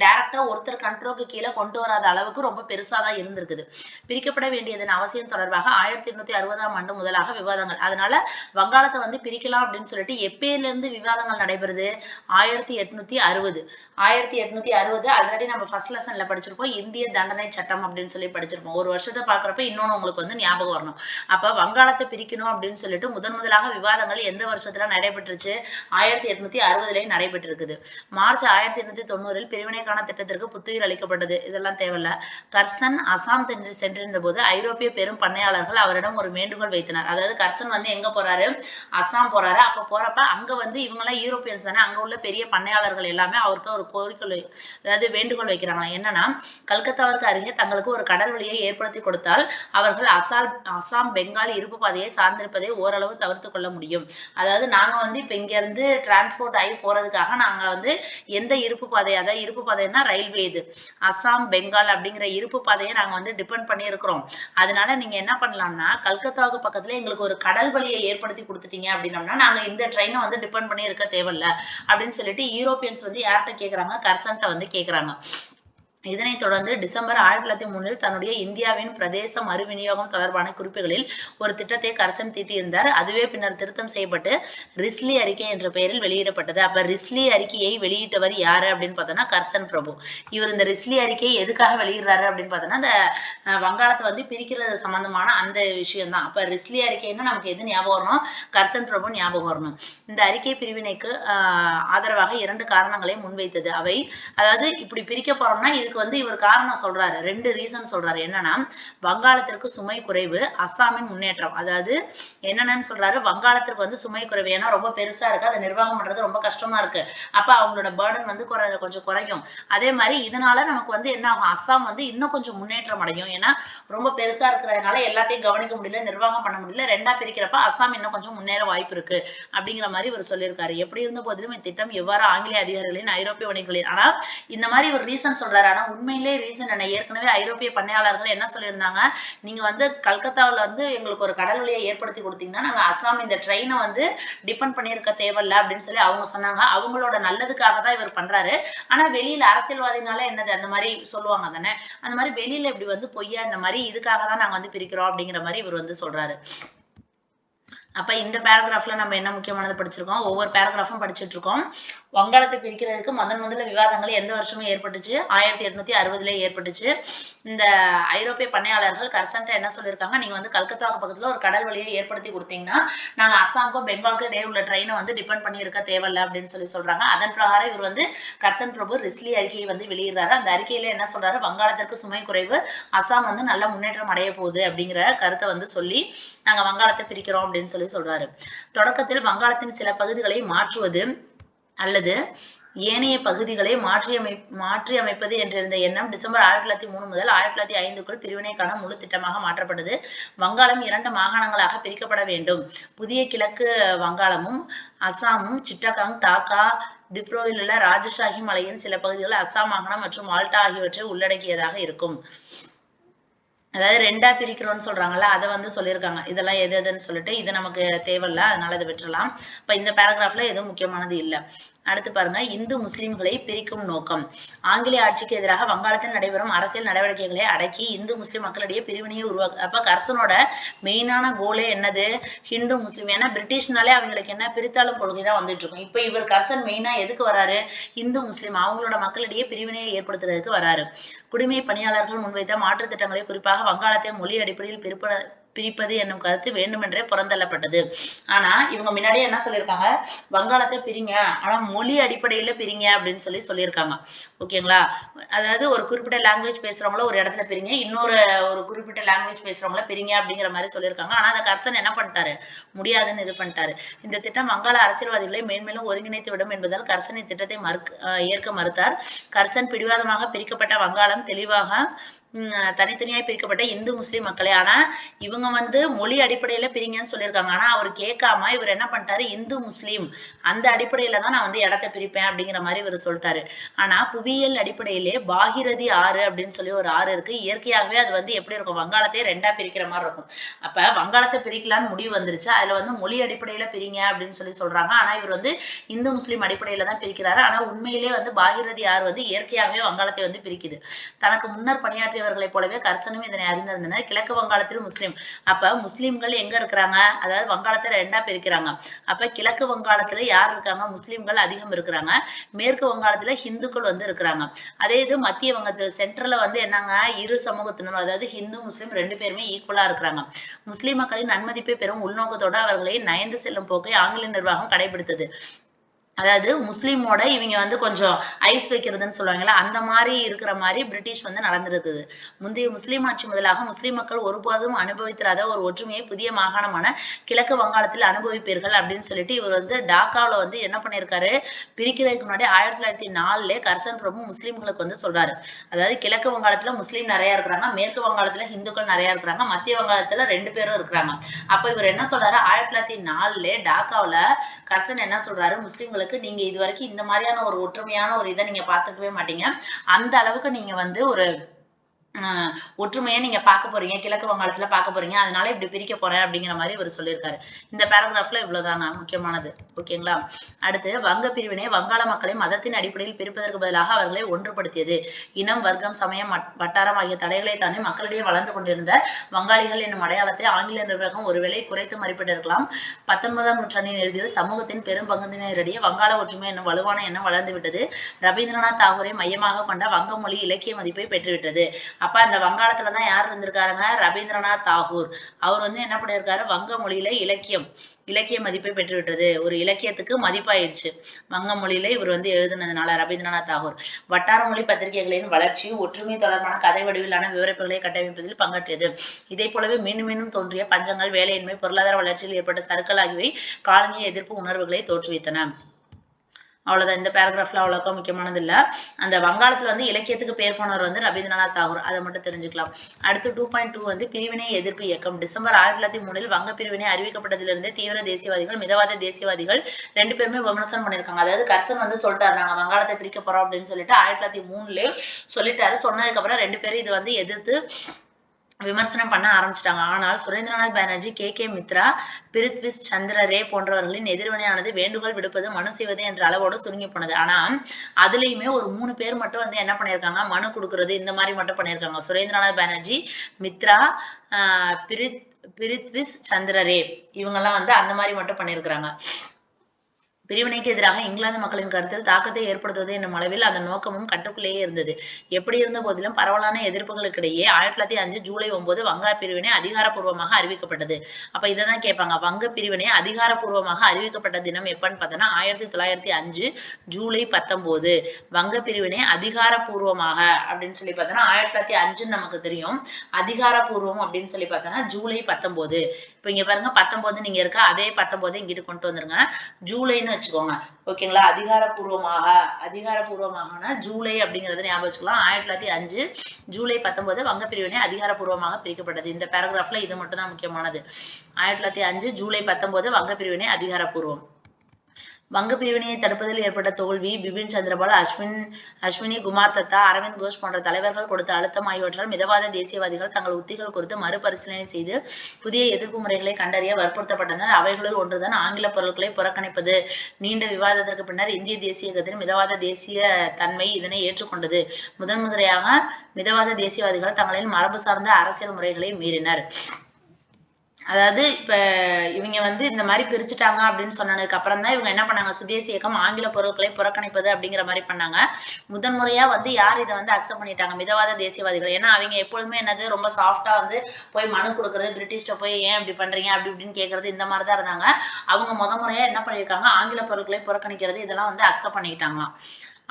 டைரக்டா ஒருத்தர் கண்ட்ரோலுக்கு கீழே கொண்டு வராத அளவுக்கு ரொம்ப பெருசா தான் இருந்திருக்குது. பிரிக்கப்பட வேண்டியதன் அவசியம் தொடர்பாக 1860ஆம் ஆண்டு முதலாக விவாதங்கள். அதனால வங்காளத்தை வந்து பிரிக்கலாம் அப்படின்னு சொல்லிட்டு எப்பயில இருந்து விவாதங்கள் நடைபெறுது, 1860. 1860 ஆல்ரெடி நம்ம ஃபர்ஸ்ட் லெசன்ல படிச்சிருப்போம். இந்திய இந்திய தண்டனை சட்டம் அப்படின்னு சொல்லி படிச்சிருப்போம். ஒரு வருஷத்தை பார்க்குறப்ப இன்னொன்னு உங்களுக்கு வந்து ஞாபகம் வரணும். அப்ப வங்காளத்தை பிரிக்கணும் அப்படின்னு சொல்லிட்டு முதலாக விவாதங்கள் எந்த வருஷத்துல நடைபெற்றுச்சு? 1860 நடைபெற்றிருக்குது. மார்ச் 1890 பிரிவினைக்கான திட்டத்திற்கு புத்துயிர் அளிக்கப்பட்டது. இதெல்லாம் தேவையில்ல. கர்சன் அசாம் சென்றிருந்த போது ஐரோப்பிய பெரும் பண்ணையாளர்கள் அவரிடம் ஒரு வேண்டுகோள் வைத்தனர். அதாவது கர்சன் வந்து எங்க போறாரு? அசாம் போறாரு. அப்ப போறப்ப அங்க வந்து இவங்கெல்லாம் யூரோப்பியன்ஸ் தானே, அங்க உள்ள பெரிய பண்ணையாளர்கள் எல்லாமே அவருக்கு ஒரு கோரிக்கை, அதாவது வேண்டுகோள் வைக்கிறாங்க. என்னன்னா, கல்கத்தாவிற்கு அருகே தங்களுக்கு ஒரு கடல் வழியை ஏற்படுத்தி கொடுத்தால் அவர்கள் அசாம் பெங்கால் இருப்பு பாதையை சார்ந்திருப்பதை ஓரளவு தவிர்த்து கொள்ள முடியும். அதாவது நாங்க வந்து இப்ப இங்க இருந்து டிரான்ஸ்போர்ட் ஆகி போறதுக்காக நாங்க வந்து எந்த இருப்பு பாதை, அதாவது இருப்பு பாதைன்னா ரயில்வே, இது அசாம் பெங்கால் அப்படிங்கிற இருப்பு பாதையை நாங்க வந்து டிபெண்ட் பண்ணி இருக்கிறோம். அதனால நீங்க என்ன பண்ணலாம்னா, கல்கத்தாவுக்கு பக்கத்துல எங்களுக்கு ஒரு கடல் வழியை ஏற்படுத்தி கொடுத்துட்டீங்க அப்படின்னம்னா நாங்க இந்த ட்ரெயினை வந்து டிபெண்ட் பண்ணி இருக்க தேவையில்ல அப்படின்னு சொல்லிட்டு யூரோப்பியன்ஸ் வந்து யார்கிட்ட கேக்குறாங்க? கர்சன்ட்ட வந்து கேக்குறாங்க. இதனைத் தொடர்ந்து டிசம்பர் 1903 தன்னுடைய இந்தியாவின் பிரதேச மறுவிநியோகம் தொடர்பான குறிப்புகளில் ஒரு திட்டத்தை கர்சன் தீட்டியிருந்தார். அதுவே பின்னர் திருத்தம் செய்யப்பட்டு ரிஸ்லி அறிக்கை என்ற பெயரில் வெளியிடப்பட்டது. அப்ப ரிஸ்லி அறிக்கையை வெளியிட்டவர் யாரு அப்படின்னு பார்த்தோம்னா கர்சன் பிரபு. இவர் இந்த ரிஸ்லி அறிக்கையை எதுக்காக வெளியிடுறாரு அப்படின்னு பார்த்தோம்னா, இந்த வங்காளத்தை வந்து பிரிக்கிறது சம்பந்தமான அந்த விஷயம் தான். அப்ப ரிஸ்லி அறிக்கைன்னா நமக்கு எது ஞாபகம் வரணும்? கர்சன் பிரபு ஞாபகம் வரணும். இந்த அறிக்கை பிரிவினைக்கு ஆதரவாக 2 காரணங்களை முன்வைத்தது. அவை, அதாவது இப்படி பிரிக்க போறோம்னா இதுக்கு வந்து இவர் காரணம் சொல்றாரு. 2 ரீசன் சொல்றாரு. என்னன்னா, வங்காளத்திற்கு சுமை குறைவு, அசாமின் முன்னேற்றம். அதாவது என்னன்னு சொல்றாரு? வங்காளத்திற்கு வந்து சுமை குறைவு, ஏன்னா ரொம்ப பெருசா இருக்கு, அதை நிர்வாகம் பண்றது ரொம்ப கஷ்டமா இருக்கு. அப்ப அவங்களோட பர்டன் வந்து கொஞ்சம் குறையும். அதே மாதிரி இதனால நமக்கு வந்து என்ன ஆகும்? அசாம் வந்து இன்னும் கொஞ்சம் முன்னேற்றம் அடையும். ஏன்னா ரொம்ப பெருசா இருக்கிறதுனால எல்லாத்தையும் கவனிக்க முடியல, நிர்வாகம் பண்ண முடியல. 2ஆ பிரிக்கிறப்ப அசாம் இன்னும் கொஞ்சம் முன்னேற வாய்ப்பு இருக்கு அப்படிங்கிற மாதிரி இவர் சொல்லியிருக்காரு. எப்படி இருந்த போதிலும் இத்திட்டம் எவ்வாறு ஆங்கிலேய அதிகாரிகளின் ஐரோப்பிய வணிகர்களின், ஆனா இந்த மாதிரி ஒரு ரீசன் சொல்றாரு. ஆனா உண்மையிலே ரீசன் என்ன? ஏற்கனவே ஐரோப்பிய பண்ணையாளர்கள் என்ன சொல்லியிருந்தாங்க? நீங்க வந்து கல்கத்தாவில இருந்து எங்களுக்கு ஒரு கடல் வழியை ஏற்படுத்தி கொடுத்தீங்கன்னா நாங்க அசாம் இந்த ட்ரெயினை வந்து டிபெண்ட் பண்ணியிருக்க தேவையில்ல அப்படின்னு சொல்லி அவங்க சொன்னாங்க. அவங்களோட நல்லதுக்காக தான் இவர் பண்றாரு. ஆனா வெளியில அரசியல்வாதினால என்னது அந்த மாதிரி சொல்லுவாங்க தானே, அந்த மாதிரி வெளியில இப்படி வந்து பொய்யா இந்த மாதிரி இதுக்காக தான் நாங்க வந்து பிரிக்கிறோம் அப்படிங்கிற மாதிரி இவர் வந்து சொல்றாரு. அப்ப இந்த பேராகிராஃப்ல நம்ம என்ன முக்கியமானது படிச்சிருக்கோம்? ஒவ்வொரு பேராகிராஃபும் படிச்சுட்டு இருக்கோம். வங்காளத்தை பிரிக்கிறதுக்கு முதல்ல விவாதங்கள் எந்த வருஷமும் ஏற்பட்டுச்சு? 1860 ஏற்பட்டுச்சு. இந்த ஐரோப்பிய பண்ணையாளர்கள் கர்சன்ட்ட என்ன சொல்லியிருக்காங்க? நீங்க வந்து கல்கத்தாவுக்கு பக்கத்துல ஒரு கடல் வழியை ஏற்படுத்தி கொடுத்தீங்கன்னா நாங்க அசாமுக்கும் பெங்காலுக்கும் இடையே உள்ள ட்ரெயினை வந்து டிபெண்ட் பண்ணி இருக்க தேவையில்ல அப்படின்னு சொல்றாங்க. அதன் பிரகாரம் இவர் வந்து கர்சன் பிரபு ரிஸ்லி அறிக்கையை வந்து வெளியிடுறாரு. அந்த அறிக்கையில என்ன சொல்றாரு? வங்காளத்திற்கு சுமை குறைவு, அசாம் வந்து நல்ல முன்னேற்றம் அடைய போகுது அப்படிங்கிற கருத்தை வந்து சொல்லி நாங்க வங்காளத்தை பிரிக்கிறோம் அப்படின்னு சொல்றாரு. தொடக்கத்தில் வங்காளத்தின் சில பகுதிகளை மாற்றுவது அல்லது ஏனைய பகுதிகளை மாற்றி அமைப்பது என்றிருந்த எண்ணம் டிசம்பர் 1903 முதல் 1905க்குள் பிரிவினைக்கான முழு திட்டமாக மாற்றப்பட்டது. வங்காளம் 2 மாகாணங்களாக பிரிக்கப்பட வேண்டும். புதிய கிழக்கு வங்காளமும் அசாமும் சிட்டகாங், டாக்கா, திப்ரோவில் உள்ள ராஜஷாஹி மலையின் சில பகுதிகள் அசாம் மாகாணம் மற்றும் மால்டா ஆகியவற்றை உள்ளடக்கியதாக இருக்கும். அதாவது 2ஆ பிரிக்கிறோம்னு சொல்றாங்கல்ல, அதை வந்து சொல்லியிருக்காங்க. இதெல்லாம் எதுன்னு சொல்லிட்டு இது நமக்கு தேவையில்ல, அதனால இதை விட்டுறலாம். இப்ப இந்த பேராகிராஃப்ல எதுவும் முக்கியமானது இல்லை. அடுத்து பாருங்க, இந்து முஸ்லிம்களை பிரிக்கும் நோக்கம். ஆங்கிலேய ஆட்சிக்கு எதிராக வங்காளத்தில் நடைபெறும் அரசியல் நடவடிக்கைகளை அடக்கி இந்து முஸ்லிம் மக்களிடையே பிரிவினையை உருவாக்கு. அப்ப கர்சனோட மெயினான கோலே என்னது? ஹிந்து முஸ்லிம். ஏன்னா பிரிட்டிஷ்னாலே அவங்களுக்கு என்ன, பிரித்தாளும் கொள்கை தான் வந்துட்டு இருக்கும். இப்ப இவர் கர்சன் மெயினா எதுக்கு வராரு? இந்து முஸ்லிம் அவங்களோட மக்களிடையே பிரிவினையை ஏற்படுத்துறதுக்கு வராரு. குடிமை பணியாளர்கள் முன்வைத்த மாற்று திட்டங்களை, குறிப்பாக வங்காளத்தை மொழி அடிப்படையில் பிரிப்பது என்னும் கருத்து வேண்டுமென்றே புறந்தள்ளப்பட்டது. ஆனா இவங்க முன்னாடியே என்ன சொல்லியிருக்காங்க? வங்காளத்தை பிரிங்க, ஆனா மொழி அடிப்படையில பிரிங்க அப்படின்னு சொல்லியிருக்காங்க. ஓகேங்களா? அதாவது ஒரு குறிப்பிட்ட லாங்குவேஜ் பேசுறவங்கள ஒரு இடத்துல பிரிங்க, ஒரு குறிப்பிட்ட லாங்குவேஜ் பேசுறவங்கள பிரிங்க அப்படிங்கிற மாதிரி சொல்லியிருக்காங்க. ஆனா அந்த கர்சன் என்ன பண்ணிட்டாரு? முடியாதுன்னு இது பண்ணிட்டாரு. இந்த திட்டம் வங்காள அரசியல்வாதிகளை மேன்மேலும் ஒருங்கிணைத்து விடும் என்பதால் கர்சன் இத்திட்டத்தை ஏற்க மறுத்தார். கர்சன் பிடிவாதமாக பிரிக்கப்பட்ட வங்காளம் தெளிவாக தனித்தனியாய் பிரிக்கப்பட்ட இந்து முஸ்லிம் மக்களே. ஆனா இவங்க வந்து மொழி அடிப்படையில பிரிங்கன்னு சொல்லியிருக்காங்க. ஆனா அவர் கேட்காம இவர் என்ன பண்ணிட்டாரு? இந்து முஸ்லிம் அந்த அடிப்படையில தான் நான் வந்து இடத்தை பிரிப்பேன் அப்படிங்கிற மாதிரி இவர் சொல்லிட்டாரு. ஆனா புவியியல் அடிப்படையிலே பாகிரதி ஆறு அப்படின்னு சொல்லி ஒரு ஆறு இருக்கு. இயற்கையாகவே அது வந்து எப்படி இருக்கும்? வங்காளத்தை 2ஆ பிரிக்கிற மாதிரி இருக்கும். அப்ப வங்காளத்தை பிரிக்கலான்னு முடிவு வந்துருச்சு. அதுல வந்து மொழி அடிப்படையில பிரிங்க அப்படின்னு சொல்றாங்க. ஆனா இவர் வந்து இந்து முஸ்லிம் அடிப்படையில தான் பிரிக்கிறாரு. ஆனா உண்மையிலே வந்து பாகிரதி ஆறு வந்து இயற்கையாகவே வங்காளத்தை வந்து பிரிக்குது. தனக்கு முன்னர் பணியாற்றிய சாளுக்கியவர்களைப் போலவே கர்சனும் இதனை அறிந்திருந்தனர். கிழக்கு வங்காளத்தில் முஸ்லிம். அப்ப முஸ்லிம்கள் எங்க இருக்கிறாங்க? அதாவது வங்காளத்தை 2ஆ பிரிக்கிறாங்க. அப்ப கிழக்கு வங்காளத்துல யார் இருக்காங்க? முஸ்லிம்கள் அதிகம் இருக்கிறாங்க. மேற்கு வங்காளத்துல ஹிந்துக்கள் வந்து இருக்கிறாங்க. அதே இது மத்திய வங்கத்தில் சென்ட்ரல்ல வந்து என்னங்க, இரு சமூகத்தினர், அதாவது ஹிந்து முஸ்லிம் 2 பேருமே ஈக்குவலா இருக்கிறாங்க. முஸ்லிம் மக்களின் நன்மதிப்பை பெறும் உள்நோக்கத்தோட அவர்களை நயந்து செல்லும் போக்கை ஆங்கில நிர்வாகம் கடைபிடித்தது. அதாவது முஸ்லீமோட இவங்க வந்து கொஞ்சம் ஐஸ் வைக்கிறதுன்னு சொல்லுவாங்கல்ல, அந்த மாதிரி இருக்கிற மாதிரி பிரிட்டிஷ் வந்து நடந்திருக்குது. முந்தைய முஸ்லீம் ஆட்சி முதலாக முஸ்லீம் மக்கள் ஒருபோதும் அனுபவித்திராத ஒரு ஒற்றுமையை புதிய மாகாணமான கிழக்கு வங்காளத்தில் அனுபவிப்பீர்கள் அப்படின்னு சொல்லிட்டு இவர் வந்து டாக்காவில் வந்து என்ன பண்ணியிருக்காரு, பிரிக்கிறதுக்கு முன்னாடி 1904 கர்சன் பிரபு முஸ்லீம்களுக்கு வந்து சொல்றாரு. அதாவது கிழக்கு வங்காளத்துல முஸ்லீம் நிறைய இருக்கிறாங்க, மேற்கு வங்காளத்துல ஹிந்துக்கள் நிறைய இருக்கிறாங்க, மத்திய வங்காளத்துல 2 பேரும் இருக்கிறாங்க. அப்ப இவர் என்ன சொல்றாரு, 1904 டாக்காவில் கர்சன் என்ன சொல்றாரு, முஸ்லீம்களுக்கு நீங்க இது வரைக்கும் இந்த மாதிரியான ஒரு ஒற்றுமையான ஒரு இதை நீங்க பார்த்துக்கவே மாட்டீங்க. அந்த அளவுக்கு நீங்க வந்து ஒரு ஒற்றுமையை நீங்க பார்க்க போறீங்க, கிழக்கு வங்காளத்துல பார்க்க போறீங்க, அதனால இப்படி பிரிக்க போறேன் அப்படிங்கிற மாதிரி இவர் சொல்லியிருக்காரு. இந்த பேராகிராஃப்ல இவ்வளவுதாங்க முக்கியமானது. ஓகேங்களா? அடுத்து வங்க பிரிவினை வங்காள மக்களை மதத்தின் அடிப்படையில் பிரிப்பதற்கு பதிலாக அவர்களை ஒன்றுபடுத்தியது. இனம், வர்க்கம், சமயம், வட்டாரம் ஆகிய தடைகளை தாண்டி மக்களிடையே வளர்ந்து கொண்டிருந்த வங்காளிகள் என்னும் அடையாளத்தை ஆங்கில நிர்வாகம் ஒருவேளை குறைத்து மதிப்பிட்டிருக்கலாம். 19ஆம் நூற்றாண்டின் இறுதியில் சமூகத்தின் பெரும் பகுதியினரிடையே வங்காள ஒற்றுமை என்னும் வலுவான எண்ணம் வளர்ந்துவிட்டது. ரவீந்திரநாத் தாகூரை மையமாக கொண்ட வங்க மொழி இலக்கிய மதிப்பை பெற்றுவிட்டது. அப்ப அந்த வங்காளத்துலதான் யார் இருந்திருக்காருங்க, ரவீந்திரநாத் தாகூர். அவர் வந்து என்ன பண்ணியிருக்காரு, வங்க மொழியில இலக்கிய மதிப்பை பெற்றுவிட்டது. ஒரு இலக்கியத்துக்கு மதிப்பாயிடுச்சு வங்க மொழியில இவர் வந்து எழுதுனதுனால ரவீந்திரநாத் தாகூர். வட்டார மொழி பத்திரிகைகளின் வளர்ச்சி ஒற்றுமை தொடர்பான கதை வடிவிலான விவரிப்புகளை கட்டமைப்பதில் பங்காற்றியது. இதை போலவே மீண்டும் மீண்டும் தோன்றிய பஞ்சங்கள், வேலையின்மை, பொருளாதார வளர்ச்சியில் ஏற்பட்ட சறுக்கல் ஆகியவை காலனிய எதிர்ப்பு உணர்வுகளை தோற்றுவித்தன. அவ்வளவுதான். இந்த பேராகிராஃப்ல அவ்வளோக்கா முக்கியமானது இல்ல. அந்த வங்காளத்துல வந்து இலக்கியத்துக்கு பேர் போனவர் வந்து ரவீந்திரநாத் தாகூர். அதை மட்டும் தெரிஞ்சுக்கலாம். அடுத்து 2.2 வந்து பிரிவினை எதிர்ப்பு இயக்கம். டிசம்பர் 1903 வங்க பிரிவினை அறிவிக்கப்பட்டதிலிருந்தே தீவிர தேசியவாதிகள், மிதவாத தேசியவாதிகள் 2 பேருமே விமர்சனம் பண்ணியிருக்காங்க. அதாவது கர்சன் வந்து சொல்லிட்டாரு, நாங்க வங்காளத்தை பிரிக்க போறோம் அப்படின்னு சொல்லிட்டு 1903 சொல்லிட்டாரு. சொன்னதுக்கு அப்புறம் 2 பேரும் இது வந்து எதிர்த்து விமர்சனம் பண்ண ஆரம்பிச்சிட்டாங்க. ஆனால் சுரேந்திரநாத் பானர்ஜி, கே மித்ரா, பிரித்விஸ் சந்திர ரே போன்றவர்களின் எதிர்வினையானது வேண்டுகோள் விடுப்பது, மனு செய்வது என்ற அளவோடு சுருங்கி போனது. ஆனா அதுலயுமே ஒரு 3 பேர் மட்டும் வந்து என்ன பண்ணியிருக்காங்க, மனு கொடுக்கறது இந்த மாதிரி மட்டும் பண்ணியிருக்காங்க. சுரேந்திரநாத் பானர்ஜி, மித்ரா, பிரித்விஸ் சந்திர ரே, இவங்கெல்லாம் வந்து அந்த மாதிரி மட்டும் பண்ணியிருக்கிறாங்க. பிரிவினைக்கு எதிராக இங்கிலாந்து மக்களின் கருத்தில் தாக்கத்தை ஏற்படுத்துவது என்னும் அளவில் அந்த நோக்கமும் கட்டுக்குள்ளேயே இருந்தது. எப்படி இருந்த போதிலும் பரவலான எதிர்ப்புகளுக்கிடையே 1905 ஜூலை 9 வங்க பிரிவினை அதிகாரப்பூர்வமாக அறிவிக்கப்பட்டது. அப்ப இதைதான் கேட்பாங்க, வங்க பிரிவினை அதிகாரப்பூர்வமாக அறிவிக்கப்பட்ட தினம் எப்பன்னு பார்த்தோன்னா 1905 ஜூலை 19. வங்க பிரிவினை அதிகாரப்பூர்வமாக அப்படின்னு சொல்லி பார்த்தோன்னா 1905 நமக்கு தெரியும். அதிகாரப்பூர்வம் அப்படின்னு சொல்லி பார்த்தோன்னா ஜூலை 19. இப்ப இங்க பாருங்க 19 நீங்க இருக்க, அதே 19 இங்கிட்டு கொண்டு வந்துருங்க, ஜூலைன்னு வச்சுக்கோங்க. ஓகேங்களா? அதிகாரப்பூர்வமாகனா ஜூலை அப்படிங்கறத ஞாபகம் வச்சுக்கலாம். 1905 ஜூலை 19 வங்க பிரிவினை அதிகாரப்பூர்வமாக பிரிக்கப்பட்டது. இந்த பேராகிராஃப்ல இது மட்டும் தான் முக்கியமானது. 1905 ஜூலை 19 வங்க பிரிவினை அதிகாரப்பூர்வம். வங்க பிரிவினையை தடுப்பதில் ஏற்பட்ட தோல்வி, பிபின் சந்திரபால், அஸ்வினி குமார் தத்தா, அரவிந்த் கோஷ் போன்ற தலைவர்கள் கொடுத்த அழுத்தம் ஆகியவற்றால் மிதவாத தேசியவாதிகள் தங்கள் உத்திகள் குறித்து மறுபரிசீலனை செய்து புதிய எதிர்ப்பு முறைகளை கண்டறிய வற்புறுத்தப்பட்டனர். அவைகளுள் ஒன்றுதான் ஆங்கில பொருட்களை புறக்கணிப்பது. நீண்ட விவாதத்திற்கு பின்னர் இந்திய தேசிய இயக்கத்தின் மிதவாத தேசிய தன்மை இதனை ஏற்றுக்கொண்டது. முதன்முறையாக மிதவாத தேசியவாதிகள் தங்களின் மரபு சார்ந்த அரசியல் முறைகளை மீறினர். அதாவது இப்ப இவங்க வந்து இந்த மாதிரி பிரிச்சுட்டாங்க அப்படின்னு சொன்னதுக்கு அப்புறம் தான் இவங்க என்ன பண்ணாங்க, சுதேசி இயக்கம் ஆங்கில பொருட்களை புறக்கணிப்பது அப்படிங்கிற மாதிரி பண்ணாங்க. முதன்முறையா வந்து யார் இதை வந்து அக்செப்ட் பண்ணிட்டாங்க, மிதவாத தேசியவாதிகள். ஏன்னா அவங்க எப்பொழுதுமே என்னது ரொம்ப சாஃப்டா வந்து போய் மனு கொடுக்கறது, பிரிட்டிஷ்ட போய் ஏன் இப்படி பண்றீங்க அப்படி இப்படின்னு கேட்கறது, இந்த மாதிரி தான் இருந்தாங்க. அவங்க முதன்முறையா என்ன பண்ணியிருக்காங்க, ஆங்கில பொருட்களை புறக்கணிக்கிறது இதெல்லாம் வந்து அக்செப்ட் பண்ணிக்கிட்டாங்களாம்.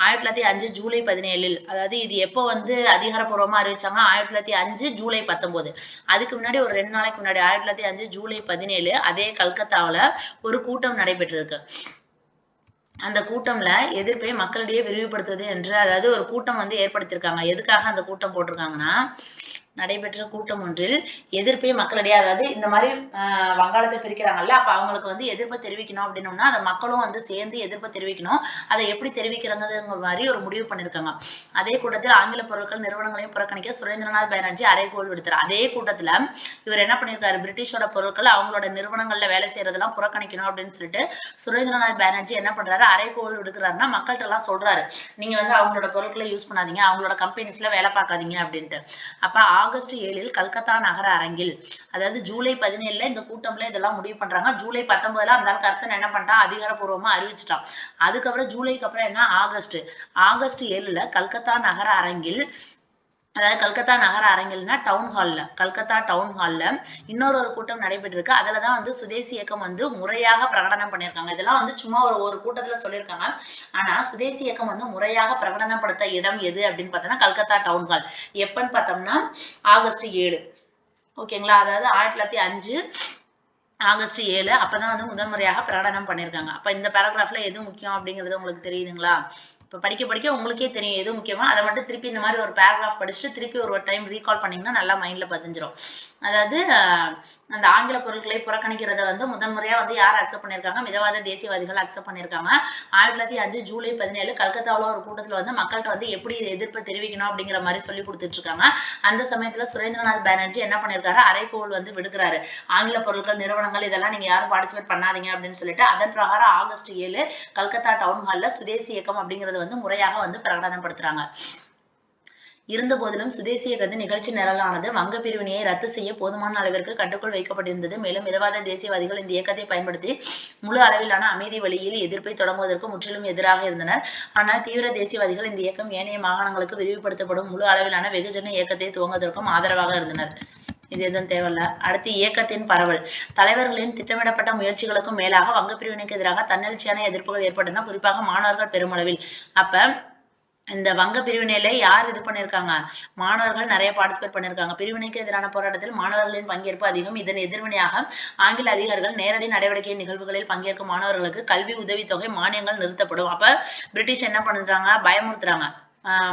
1905 ஜூலை 17, அதாவது இது எப்போ வந்து அதிகாரப்பூர்வமா அறிவிச்சாங்க, 1905 ஜூலை 19. அதுக்கு முன்னாடி ஒரு 2 நாளைக்கு முன்னாடி 1905 ஜூலை 17 அதே கல்கத்தாவுல ஒரு கூட்டம் நடைபெற்றிருக்கு. அந்த கூட்டம்ல எதிர்ப்பை மக்களிடையே விரிவுபடுத்துவது என்று, அதாவது ஒரு கூட்டம் வந்து ஏற்படுத்தியிருக்காங்க. எதுக்காக அந்த கூட்டம் போட்டிருக்காங்கன்னா, நடைபெற்ற கூட்டம் ஒன்றில் எதிர்ப்பை மக்களிடையே, அதாவது இந்த மாதிரி வங்காளத்தை பிரிக்கிறாங்கல்ல, அப்ப அவங்களுக்கு வந்து எதிர்ப்பு தெரிவிக்கணும் அப்படின்னோம்னா அதை மக்களும் வந்து சேர்ந்து எதிர்ப்பு தெரிவிக்கணும். அதை எப்படி தெரிவிக்கிறாங்கிற மாதிரி ஒரு முடிவு பண்ணிருக்காங்க. அதே கூட்டத்தில் ஆங்கில பொருட்கள் நிறுவனங்களையும் புறக்கணிக்க சுரேந்திரநாத் பானர்ஜி அறைகோல் விடுத்தார். அதே கூட்டத்துல இவர் என்ன பண்ணிருக்காரு, பிரிட்டிஷோட பொருட்கள் அவங்களோட நிறுவனங்கள்ல வேலை செய்யறதெல்லாம் புறக்கணிக்கணும் அப்படின்னு சொல்லிட்டு சுரேந்திரநாத் பானர்ஜி என்ன பண்றாரு, அறைகோல் விடுக்கிறாருன்னா மக்கள்கிட்ட எல்லாம் சொல்றாரு, நீங்க வந்து அவங்களோட பொருட்களை யூஸ் பண்ணாதீங்க, அவங்களோட கம்பெனிஸ்ல வேலை பார்க்காதீங்க அப்படின்ட்டு. அப்ப ஆகஸ்ட் 7 கல்கத்தா நகர அரங்கில், அதாவது ஜூலை 17 இந்த கூட்டம்ல இதெல்லாம் முடிவு பண்றாங்க. ஜூலை 19 அந்த கர்சன் என்ன பண்ணிட்டான், அதிகாரப்பூர்வமா அறிவிச்சிட்டான். அதுக்கப்புறம் ஜூலைக்கு அப்புறம் என்ன, ஆகஸ்ட் 7 கல்கத்தா நகர அரங்கில், அதாவது கல்கத்தா நகர அரங்கில்னா டவுன் ஹால்ல, கல்கத்தா டவுன் ஹால்ல இன்னொரு கூட்டம் நடைபெற்றிருக்கு. அதுலதான் வந்து சுதேசி இயக்கம் வந்து முறையாக பிரகடனம் பண்ணியிருக்காங்க. இதெல்லாம் வந்து சும்மா ஒரு கூட்டத்துல சொல்லியிருக்காங்க. ஆனா சுதேசி இயக்கம் வந்து முறையாக பிரகடனப்படுத்த இடம் எது அப்படின்னு பார்த்தோம்னா கல்கத்தா டவுன் ஹால். எப்பன்னு பார்த்தோம்னா ஆகஸ்ட் 7. ஓகேங்களா, அதாவது 1905 ஆகஸ்ட் 7 அப்பதான் வந்து முதல் முறையாக பிரகடனம் பண்ணியிருக்காங்க. அப்ப இந்த பேராகிராஃப்ல எது முக்கியம் அப்படிங்கிறது உங்களுக்கு தெரியுதுங்களா? இப்போ படிக்க உங்களுக்கே தெரியும் எது முக்கியமா, அதை மட்டும் திருப்பி இந்த மாதிரி ஒரு பேராகிராஃப் படிச்சுட்டு திருப்பி ஒரு டைம் ரீகால் பண்ணீங்கன்னா நல்லா மைண்ட்ல பதிஞ்சிரும். அதாவது அந்த ஆங்கில பொருட்களை புறக்கணிக்கிறத வந்து முதன்முறையா வந்து யார் அக்செப்ட் பண்ணியிருக்காங்க, மிதவாத தேசியவாதிகள் அக்செப்ட் பண்ணியிருக்காங்க. 1905 ஜூலை 17 கல்கத்தாவில் ஒரு கூட்டத்தில் வந்து மக்கள்கிட்ட வந்து எப்படி எதிர்ப்பு தெரிவிக்கணும் அப்படிங்கிற மாதிரி சொல்லி கொடுத்துட்டு இருக்காங்க. அந்த சமயத்துல சுரேந்திரநாத் பானர்ஜி என்ன பண்ணியிருக்காரு, அறைகோல் வந்து விடுக்கிறாரு, ஆங்கில பொருட்கள் நிறுவனங்கள் இதெல்லாம் நீங்க யாரும் பார்ட்டிசிபேட் பண்ணாதீங்க அப்படின்னு சொல்லிட்டு. அதன் பிரகாரம் ஆகஸ்ட் 7 கல்கத்தா டவுன் ஹால்ல சுதேசி இயக்கம் அப்படிங்கிறது வந்து முறையாக வந்து பிரகடனப்படுத்துறாங்க. இருந்த போதிலும் சுதேசி இயக்கத்தின் நிகழ்ச்சி நிரலானது வங்க பிரிவினையை ரத்து செய்ய போதுமான அளவிற்கு கட்டுக்குள் வைக்கப்பட்டிருந்தது. மேலும் மிதவாத தேசியவாதிகள் இந்த இயக்கத்தை பயன்படுத்தி முழு அளவிலான அமைதி வழியில் எதிர்ப்பை தொடங்குவதற்கு முற்றிலும் எதிராக இருந்தனர். ஆனால் தீவிர தேசியவாதிகள் இந்த இயக்கம் ஏனைய மாகாணங்களுக்கு விரிவுபடுத்தப்படும் முழு அளவிலான வெகுஜன இயக்கத்தை துவங்குவதற்கும் ஆதரவாக இருந்தனர். இது எதுவும் தேவையில்ல. அடுத்து இயக்கத்தின் பரவல். தலைவர்களின் திட்டமிடப்பட்ட முயற்சிகளுக்கும் மேலாக வங்க பிரிவினைக்கு எதிராக தன்னெழுச்சியான எதிர்ப்புகள் ஏற்பட்டன, குறிப்பாக மாணவர்கள் பெருமளவில். அப்ப இந்த வங்க பிரிவினையில யார் இது பண்ணிருக்காங்க, மாணவர்கள் நிறைய பார்ட்டிசிபேட் பண்ணிருக்காங்க. பிரிவினைக்கு எதிரான போராட்டத்தில் மாணவர்களின் பங்கேற்பு அதிகம். இதன் எதிர்வினையாக ஆங்கில அதிகாரிகள் நேரடி நடவடிக்கை நிகழ்வுகளில் பங்கேற்கும் மாணவர்களுக்கு கல்வி உதவித்தொகை மானியங்கள் நிறுத்தப்படும். அப்ப பிரிட்டிஷ் என்ன பண்றாங்க, பயமுறுத்துறாங்க,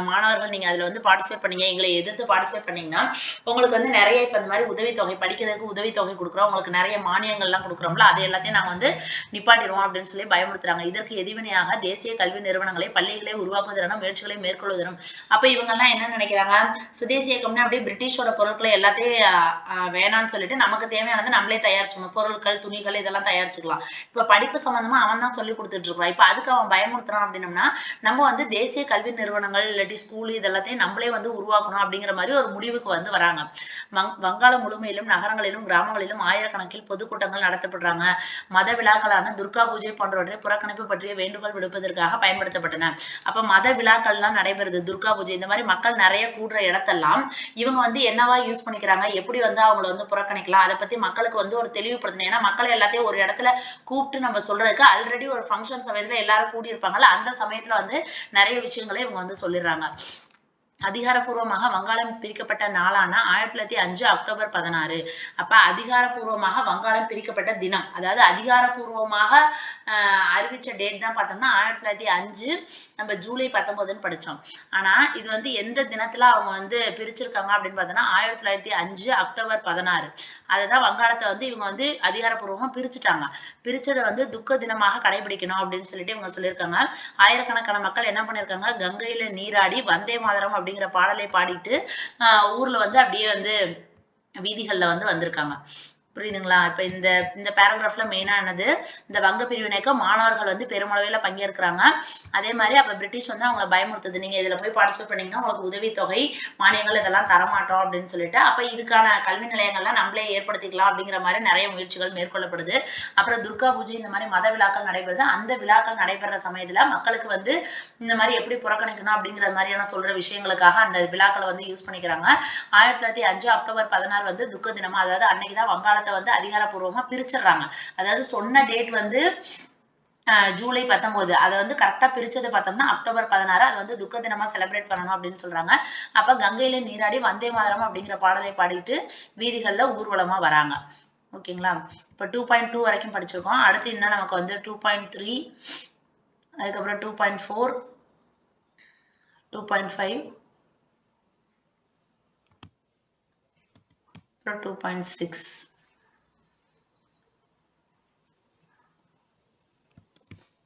மாணவர்கள் நீங்க அதுல வந்து பார்ட்டிசிபேட் பண்ணீங்க, எங்களை எதிர்த்து பார்ட்டிசிபேட் பண்ணீங்கன்னா உங்களுக்கு வந்து நிறைய இப்ப இந்த மாதிரி உதவித்தொகை, படிக்கிறதுக்கு உதவித்தொகை கொடுக்குறோம், உங்களுக்கு நிறைய மானியங்கள்லாம் கொடுக்குறோம்ல, அது எல்லாத்தையும் நாங்க வந்து நிப்பாட்டிடுவோம் அப்படின்னு சொல்லி பயமுறுத்துறாங்க. இதற்கு எதிர்வினையாக தேசிய கல்வி நிறுவனங்களை பள்ளிகளை உருவாக்குவதற்கான முயற்சிகளை மேற்கொள்வதற்கும். அப்ப இவங்க எல்லாம் என்ன நினைக்கிறாங்க, சுதேசி இயக்கம்னா அப்படியே பிரிட்டிஷோட பொருட்களை எல்லாத்தையும் வேணாம்னு சொல்லிட்டு நமக்கு தேவையானது நம்மளே தயாரிச்சுக்கணும், பொருட்கள் துணிகள் இதெல்லாம் தயாரிச்சுக்கலாம். இப்ப படிப்பு சம்பந்தமா அவன் தான் சொல்லி கொடுத்துட்டு இருக்கான். இப்ப அதுக்கு அவன் பயமுறுத்துறான் அப்படின்னம்னா நம்ம வந்து தேசிய கல்வி நிறுவனங்கள் இல்லாட்டி ஸ்கூல் இதெல்லாத்தையும் நம்மளே வந்து உருவாக்கணும் அப்படிங்கிற மாதிரி ஒரு முடிவுக்கு வந்து வராங்க. வங்காளம் முழுமையிலும் நகரங்களிலும் கிராமங்களிலும் ஆயிரக்கணக்கில் பொதுக்கூட்டங்கள் நடத்தப்படுறாங்க. மத விழாக்களான துர்கா பூஜை போன்றவற்றை புறக்கணிப்பு பற்றிய வேண்டுகோள் விடுப்பதற்காக பயன்படுத்தப்பட்டன. அப்ப மத விழாக்கள்லாம் நடைபெறுது, துர்கா பூஜை இந்த மாதிரி மக்கள் நிறைய கூடுற இடத்தெல்லாம் இவங்க வந்து என்னவா யூஸ் பண்ணிக்கிறாங்க, எப்படி வந்து அவங்களை வந்து புறக்கணிக்கலாம், அதை பத்தி மக்களுக்கு வந்து ஒரு தெளிவுபடுத்தணும். ஏன்னா மக்கள் எல்லாத்தையும் ஒரு இடத்துல கூப்பிட்டு நம்ம சொல்றதுக்கு ஆல்ரெடி ஒரு ஃபங்க்ஷன் சமயத்துல எல்லாரும் கூடி இருப்பாங்கல்ல, அந்த சமயத்துல வந்து நிறைய விஷயங்களை இவங்க வந்து சொல்லிடுறாங்க. அதிகாரப்பூர்வமாக வங்காளம் பிரிக்கப்பட்ட நாளான 1905 அக்டோபர் 16. அப்ப அதிகாரப்பூர்வமாக வங்காளம் பிரிக்கப்பட்ட தினம், அதாவது அதிகாரப்பூர்வமாக அறிவிச்ச டேட் தான் பார்த்தோம்னா 1905 நம்ம ஜூலை 19ன்னு படிச்சோம். ஆனா இது வந்து எந்த தினத்துல அவங்க வந்து பிரிச்சிருக்காங்க அப்படின்னு பார்த்தோம்னா 1905 அக்டோபர் 16. அதுதான் வங்காளத்தை வந்து இவங்க வந்து அதிகாரப்பூர்வமா பிரிச்சுட்டாங்க. பிரிச்சதை வந்து துக்க தினமாக கடைபிடிக்கணும் அப்படின்னு சொல்லிட்டு இவங்க சொல்லியிருக்காங்க. ஆயிரக்கணக்கான மக்கள் என்ன பண்ணிருக்காங்க, கங்கையில நீராடி வந்தே மாதரம் அப்படிங்கிற பாடலை பாடிட்டு ஊர்ல வந்து அப்படியே வந்து வீதிகள்ல வந்து வந்திருக்காங்க. புரியுதுங்களா? இப்ப இந்த பேராகிராஃப்ல மெயினா என்னது, இந்த வங்க பிரிவினைக்கு மாணவர்கள் வந்து பெருமளவில் பங்கேற்கிறாங்க. அதே மாதிரி அப்ப பிரிட்டிஷ் வந்து அவங்களை பயமுறுத்துது, நீங்க இதுல போய் பார்ட்டிசிபேட் பண்ணீங்கன்னா உங்களுக்கு உதவித்தொகை மானியங்கள் இதெல்லாம் தரமாட்டோம் அப்படின்னு சொல்லிட்டு. அப்ப இதுக்கான கல்வி நிலையங்கள்லாம் நம்மளே ஏற்படுத்திக்கலாம் அப்படிங்கிற மாதிரி நிறைய முயற்சிகள் மேற்கொள்ளப்படுது. அப்புறம் துர்கா பூஜை இந்த மாதிரி மத விழாக்கள் நடைபெறுது. அந்த விழாக்கள் நடைபெற சமயத்துல மக்களுக்கு வந்து இந்த மாதிரி எப்படி புறக்கணிக்கணும் அப்படிங்கிற மாதிரியான சொல்ற விஷயங்களுக்காக அந்த விழாக்களை வந்து யூஸ் பண்ணிக்கிறாங்க. 1905 அக்டோபர் 16 வந்து துக்க தினமா, அதாவது அன்னைக்குதான் வங்காளத்தை வந்து அதிகாரப்பூர்வமா பிரிச்சிடுறாங்க. அதாவது சொன்ன டேட் வந்து ஜூலை 19, அதை வந்து கரெக்டா பிரிச்சதை பார்த்தோம்னா அக்டோபர் 16, அது வந்து துக்க தினமா செலிப்ரேட் பண்ணணும் அப்படின்னு சொல்றாங்க. அப்ப கங்கையில நீராடி வந்தே மாதரம் அப்படிங்கிற பாடலை பாடிட்டு வீதிகள்ல ஊர்வலமா வராங்க. ஓகேங்களா? இப்ப 2.2 வரைக்கும் படிச்சிருக்கோம். அடுத்து இன்னும் நமக்கு வந்து 2.3, அதுக்கப்புறம் 2.4, 2.5, அப்புறம் 2.6.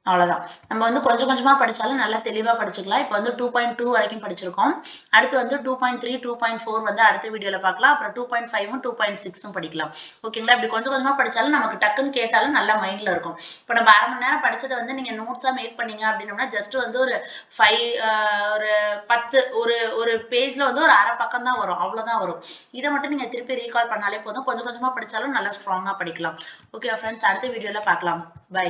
அவ்வளவுதான். நம்ம வந்து கொஞ்சம் கொஞ்சமா படிச்சாலும் நல்லா தெளிவா படிச்சுக்கலாம். இப்ப வந்து 2.2 வரைக்கும் படிச்சிருக்கோம். அடுத்து வந்து 2.3, 2.4 வந்து அடுத்த வீடியோல பார்க்கலாம். அப்புறம் 2.5ம் 2.6ம் படிக்கலாம். ஓகேங்களா? இப்படி கொஞ்சம் கொஞ்சமா படிச்சாலும் நமக்கு டக்குன்னு கேட்டாலும் நல்லா மைண்ட்ல இருக்கும். இப்ப நம்ம 1/2 மணி நேரம் படிச்சத வந்து நீங்க நோட்ஸா மேக் பண்ணீங்க அப்படின்னோம்னா, ஜஸ்ட் வந்து ஒரு 5 ஒரு 10 ஒரு ஒரு பேஜ்ல வந்து ஒரு 1/2 பக்கம் தான் வரும். அவ்வளவுதான் வரும். இத மட்டும் நீங்க திருப்பி ரீகால் பண்ணாலே போதும். கொஞ்சம் கொஞ்சமா படிச்சாலும் நல்லா ஸ்ட்ராங்கா படிக்கலாம். ஓகே ஃபிரெண்ட்ஸ், அடுத்த வீடியோல பார்க்கலாம். பை.